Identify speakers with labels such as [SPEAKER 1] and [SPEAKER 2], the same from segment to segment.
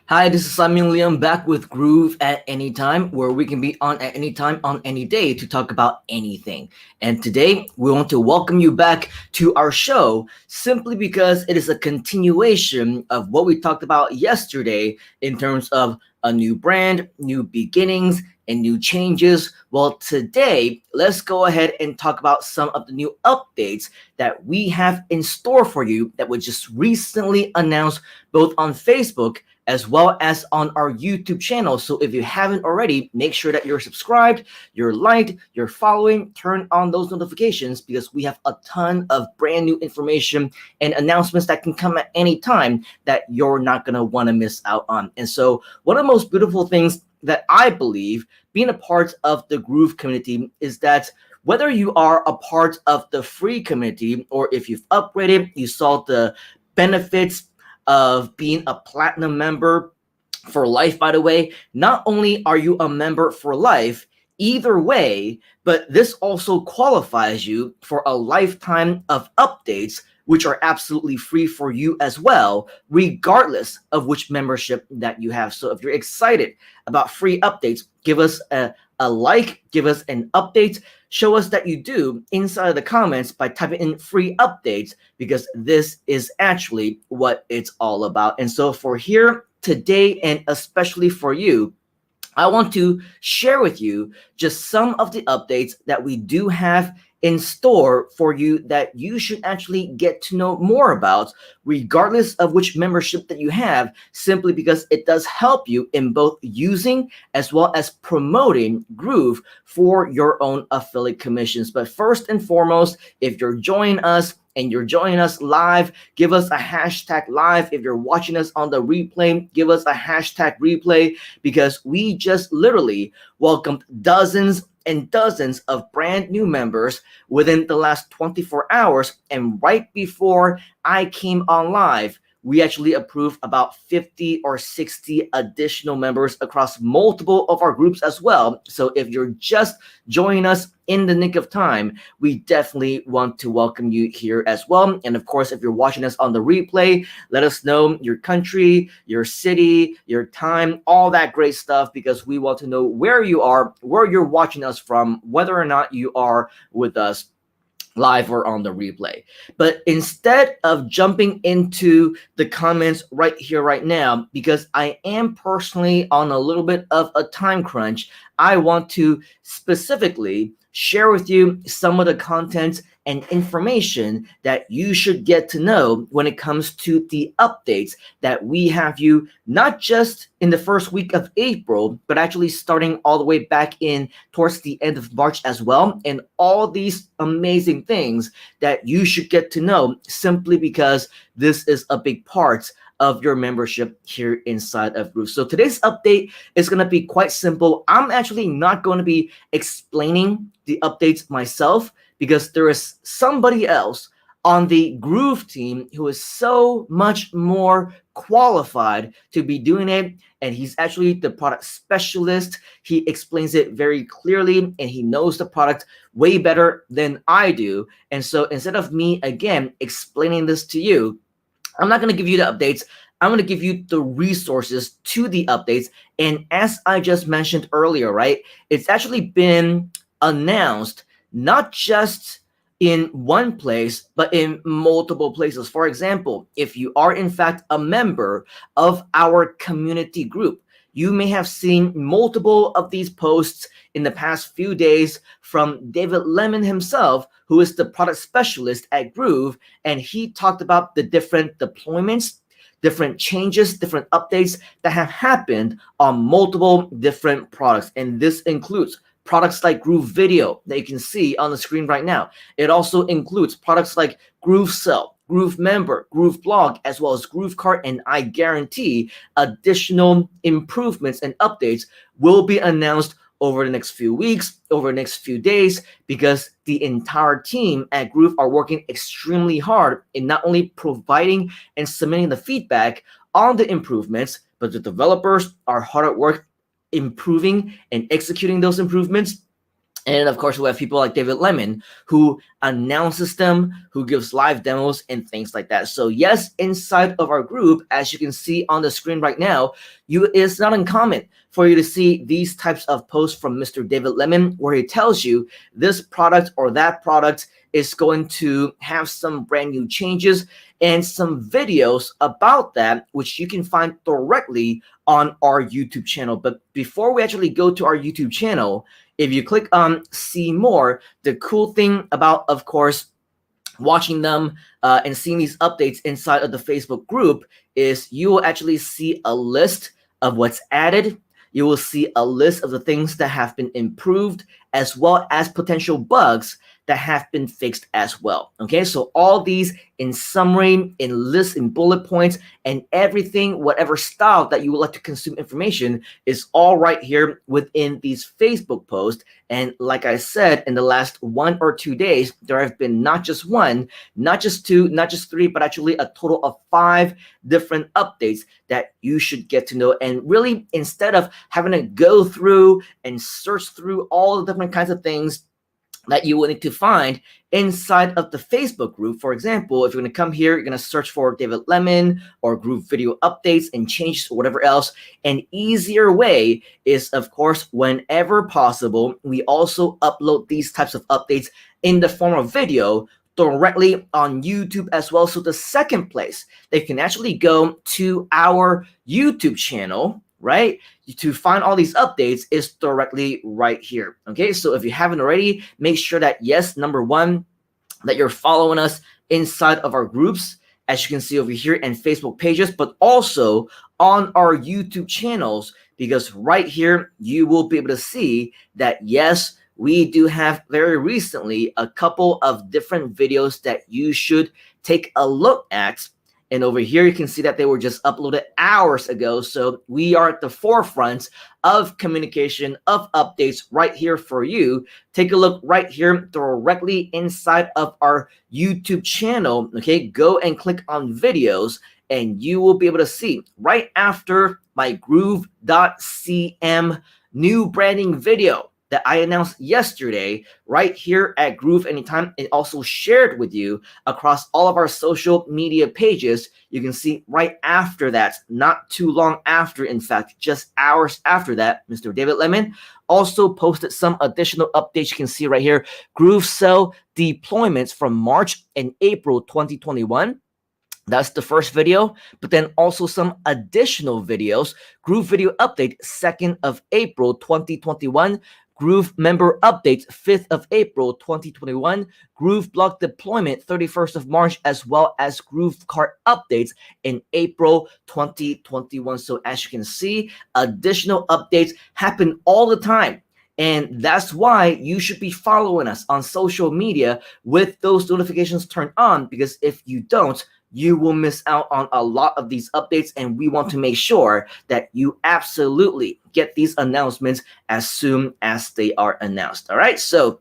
[SPEAKER 1] Hi, this is Leung back with Groove at Any Time, where we can be on at any time on any day to talk about anything. And today we want to welcome you back to our show simply because it is a continuation of what we talked about yesterday in terms of a new brand, new beginnings, and new changes. Well, today, let's go ahead and talk about some of the new updates that we have in store for you that were just recently announced both on Facebook as well as on our YouTube channel. So if you haven't already, make sure that you're subscribed, you're liked, you're following, turn on those notifications because we have a ton of brand new information and announcements that can come at any time that you're not going to want to miss out on. And so one of the most beautiful things that I believe being a part of the Groove community is that whether you are a part of the free community or if you've upgraded, you saw the benefits of being a platinum member for life, by the way. Not only are you a member for life, either way, but this also qualifies you for a lifetime of updates, which are absolutely free for you as well, regardless of which membership that you have. So if you're excited about free updates, give us a like, give us an update, show us that you do inside of the comments by typing in free updates, because this is actually what it's all about. And so for here today, and especially for you, I want to share with you just some of the updates that we do have in store for you that you should actually get to know more about, regardless of which membership that you have, simply because it does help you in both using as well as promoting Groove for your own affiliate commissions. But first and foremost, if you're joining us, and you're joining us live, give us a hashtag live. If you're watching us on the replay, give us a hashtag replay, because we just literally welcomed dozens and dozens of brand new members within the last 24 hours. And right before I came on live, we actually approved about 50 or 60 additional members across multiple of our groups as well. So if you're just joining us in the nick of time, we definitely want to welcome you here as well. And of course, if you're watching us on the replay, let us know your country, your city, your time, all that great stuff, because we want to know where you are, where you're watching us from, whether or not you are with us live or on the replay. But instead of jumping into the comments right here, right now, because I am personally on a little bit of a time crunch, I want to specifically share with you some of the content and information that you should get to know when it comes to the updates that we have you not just in the first week of April, but actually starting all the way back in towards the end of March as well. And all these amazing things that you should get to know simply because this is a big part of your membership here inside of Groove. So today's update is going to be quite simple. I'm actually not going to be explaining the updates myself, because there is somebody else on the Groove team who is so much more qualified to be doing it. And he's actually the product specialist. He explains it very clearly and he knows the product way better than I do. And so instead of me, again, explaining this to you, I'm not going to give you the updates. I'm going to give you the resources to the updates. And as I just mentioned earlier, right, it's actually been announced not just in one place, but in multiple places. For example, if you are in fact a member of our community group, you may have seen multiple of these posts in the past few days from David Lemon himself, who is the product specialist at Groove. And he talked about the different deployments, different changes, different updates that have happened on multiple different products. And this includes products like Groove Video that you can see on the screen right now. It also includes products like Groove Cell, Groove Member, Groove Blog, as well as Groove Cart, and I guarantee additional improvements and updates will be announced over the next few weeks, over the next few days, because the entire team at Groove are working extremely hard in not only providing and submitting the feedback on the improvements, but the developers are hard at work improving and executing those improvements. And of course, we have people like David Lemon who announces them, who gives live demos and things like that. So yes, inside of our group, as you can see on the screen right now, it's not uncommon for you to see these types of posts from Mr. David Lemon where he tells you this product or that product is going to have some brand new changes and some videos about that, which you can find directly on our YouTube channel. But before we actually go to our YouTube channel, if you click on see more, the cool thing about, of course, watching them and seeing these updates inside of the Facebook group is you will actually see a list of what's added. You will see a list of the things that have been improved, as well as potential bugs that have been fixed as well. Okay, so all these in summary, in lists, in bullet points, and everything, whatever style that you would like to consume information is all right here within these Facebook posts. And like I said, in the last 1 or 2 days, there have been not just one, not just two, not just three, but actually a total of 5 different updates that you should get to know. And really, instead of having to go through and search through all the different kinds of things that you will need to find inside of the Facebook group. For example, if you're going to come here, you're going to search for David Lemon or group video updates and changes or whatever else. An easier way is, of course, whenever possible, we also upload these types of updates in the form of video directly on YouTube as well. So the second place they can actually go to our YouTube channel, right, to find all these updates is directly right here. Okay, so if you haven't already, make sure that yes, number one, that you're following us inside of our groups, as you can see over here, and Facebook pages, but also on our YouTube channels, because right here you will be able to see that yes, we do have very recently a couple of different videos that you should take a look at. And over here, you can see that they were just uploaded hours ago. So we are at the forefront of communication, of updates right here for you. Take a look right here directly inside of our YouTube channel. Okay, go and click on videos and you will be able to see right after my groove.cm new branding video that I announced yesterday right here at Groove Anytime and also shared with you across all of our social media pages. You can see right after that, not too long after, in fact, just hours after that, Mr. David Lemon also posted some additional updates. You can see right here, Groove Cell deployments from March and April 2021. That's the first video, but then also some additional videos. Groove video update 2nd of April 2021. Groove member updates 5th of April 2021. Groove block deployment 31st of March, as well as Groove cart updates in April 2021. So as you can see, additional updates happen all the time. And that's why you should be following us on social media with those notifications turned on, because if you don't, you will miss out on a lot of these updates, and we want to make sure that you absolutely get these announcements as soon as they are announced. All right, so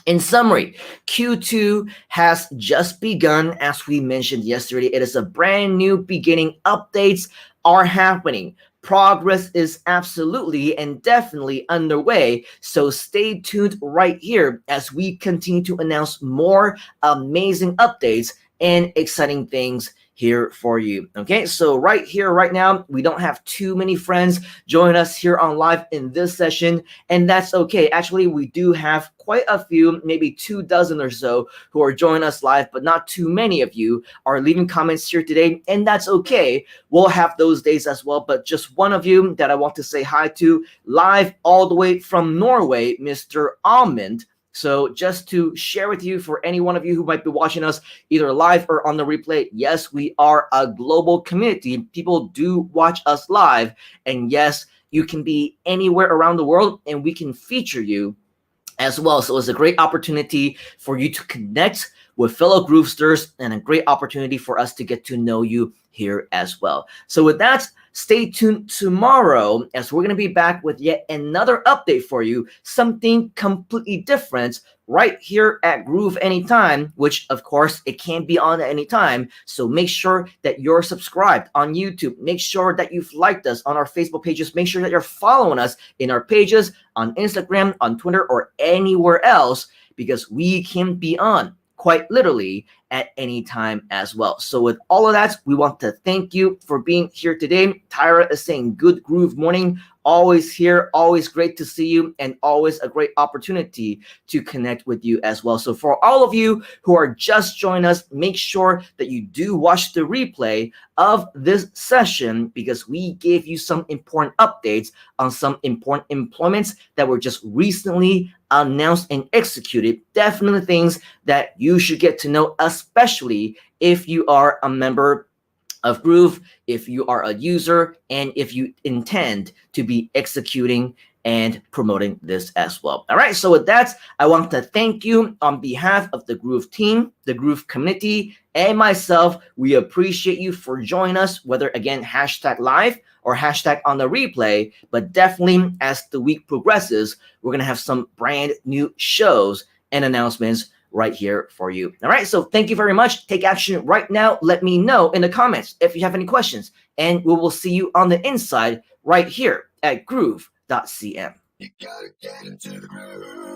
[SPEAKER 1] in summary, Q2 has just begun. As we mentioned yesterday, it is a brand new beginning. Updates are happening. Progress is absolutely and definitely underway. So stay tuned right here as we continue to announce more amazing updates and exciting things here for you. Okay, so right here, right now, we don't have too many friends join us here on live in this session, and that's okay. Actually, we do have quite a few, maybe 24 or so, who are joining us live, but not too many of you are leaving comments here today, and that's okay. We'll have those days as well, but just one of you that I want to say hi to live all the way from Norway, Mr. Almond. So just to share with you, for any one of you who might be watching us either live or on the replay, yes, we are a global community. People do watch us live. And yes, you can be anywhere around the world and we can feature you as well. So it's a great opportunity for you to connect with fellow Groovesters and a great opportunity for us to get to know you here as well. So with that, stay tuned tomorrow as we're going to be back with yet another update for you, something completely different right here at Groove Anytime, which of course it can't be on at any time. So make sure that you're subscribed on YouTube. Make sure that you've liked us on our Facebook pages. Make sure that you're following us in our pages on Instagram, on Twitter, or anywhere else, because we can be on quite literally at any time as well. So with all of that, we want to thank you for being here today. Tyra is saying good groove morning. Always here, always great to see you, and always a great opportunity to connect with you as well. So for all of you who are just joining us, make sure that you do watch the replay of this session, because we gave you some important updates on some important employments that were just recently announced and executed. Definitely things that you should get to know, especially if you are a member of Groove, if you are a user, and if you intend to be executing and promoting this as well. All right, so with that, I want to thank you on behalf of the Groove team, the Groove community, and myself. We appreciate you for joining us, whether again, hashtag live or hashtag on the replay, but definitely as the week progresses, we're gonna have some brand new shows and announcements right here for you. All right, so thank you very much. Take action right now. Let me know in the comments if you have any questions, and we will see you on the inside right here at groove.cm. You gotta get into the groove.